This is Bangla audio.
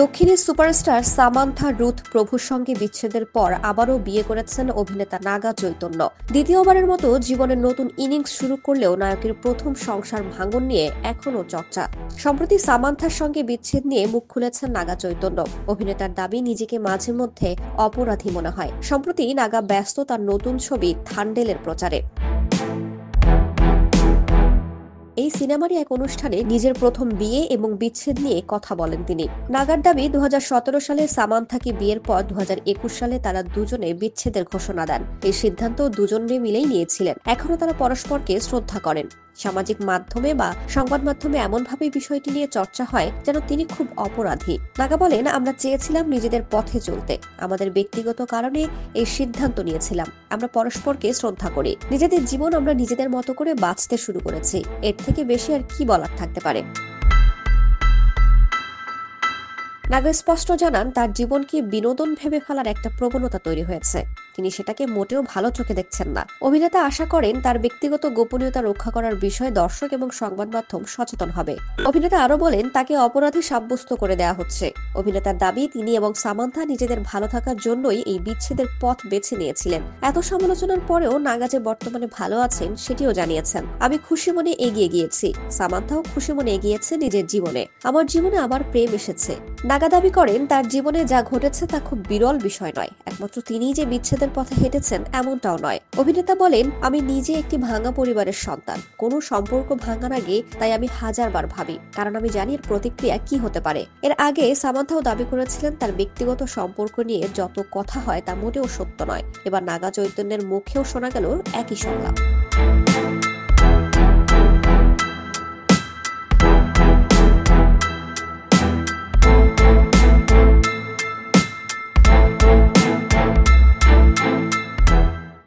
দক্ষিণী সুপারস্টার সামান্থা রুথ প্রভুর সঙ্গে বিচ্ছেদের পর আবারও বিয়ে করেছেন অভিনেতা নাগা চৈতন্য। দ্বিতীয়বারের মতো জীবনের নতুন ইনিংস শুরু করলেও নায়কের প্রথম সংসার ভাঙন নিয়ে এখনও চর্চা। সম্প্রতি সামান্থার সঙ্গে বিচ্ছেদ নিয়ে মুখ খুলেছেন নাগা চৈতন্য। অভিনেতার দাবি, নিজেকে মাঝে মধ্যে অপরাধী মনে হয়। সম্প্রতি নাগা ব্যস্ত তার নতুন ছবি থান্ডেলের প্রচারে। এই সিনেমারই এক অনুষ্ঠানে নিজের প্রথম বিয়ে এবং বিচ্ছেদ নিয়ে কথা বলেন তিনি। নাগার দাবি, 2017 সালে সামান্থাকে বিয়ের পর 2021 সালে তারা দুজনে বিচ্ছেদের ঘোষণা দেন। এই সিদ্ধান্ত দুজনে মিলেই নিয়েছিলেন। এখনও তারা পরস্পরকে শ্রদ্ধা করেন। সামাজিক মাধ্যমে বা সংবাদ মাধ্যমে এমনভাবে বিষয়টি নিয়ে চর্চা হয় যেন তিনি খুব অপরাধী। নাগা বলেন, আমরা চেয়েছিলাম নিজেদের পথে চলতে। আমাদের ব্যক্তিগত কারণে এই সিদ্ধান্ত নিয়েছিলাম। আমরা পরস্পরকে শ্রদ্ধা করি। নিজেদের জীবন আমরা নিজেদের মতো করে বাঁচতে শুরু করেছি। এর থেকে বেশি আর কি বলার থাকতে পারে। নাগা স্পষ্ট জানান, তার জীবনকে বিনোদন ভেবে ফেলার একটা প্রবণতা তৈরি হয়েছে। তিনি সেটাকে মোটেও ভালো চোখে দেখছেন না। অভিনেতা আশা করেন তার ব্যক্তিগত গোপনীয়তা রক্ষা করার বিষয়ে দর্শক এবং সংবাদ মাধ্যম সচেতন হবে। অভিনেতা আরও বলেন, তাকে অপরাধী সাব্যস্ত করে দেওয়া হচ্ছে। অভিনেতার দাবি, তিনি এবং সামান্থা নিজেদের ভালো থাকার জন্যই এই বিচ্ছেদের পথ বেছে নিয়েছিলেন। এত সমালোচনার পরেও নাগা যে বর্তমানে ভালো আছেন সেটিও জানিয়েছেন। আমি খুশি মনে এগিয়ে গিয়েছি। সামান্থাও খুশি মনে এগিয়েছে নিজের জীবনে। আমার জীবনে আবার প্রেম এসেছে। নাগা দাবি করেন, তার জীবনে যা ঘটেছে তা খুব বিরল বিষয় নয়। একমাত্র তিনিই যে বিচ্ছেদের পথে হেঁটেছেন এমনটাও নয়। অভিনেতা বলেন, আমি নিজে একটি ভাঙা পরিবারের সন্তান। কোনো সম্পর্ক ভাঙার আগে তাই আমি হাজারবার ভাবি, কারণ আমি জানি এর প্রতিক্রিয়া কি হতে পারে। এর আগে সামান্থাও দাবি করেছিলেন, তার ব্যক্তিগত সম্পর্ক নিয়ে যত কথা হয় তা মোটেও সত্য নয়। এবার নাগা চৈতন্যের মুখেও শোনা গেল একই সংলাপ।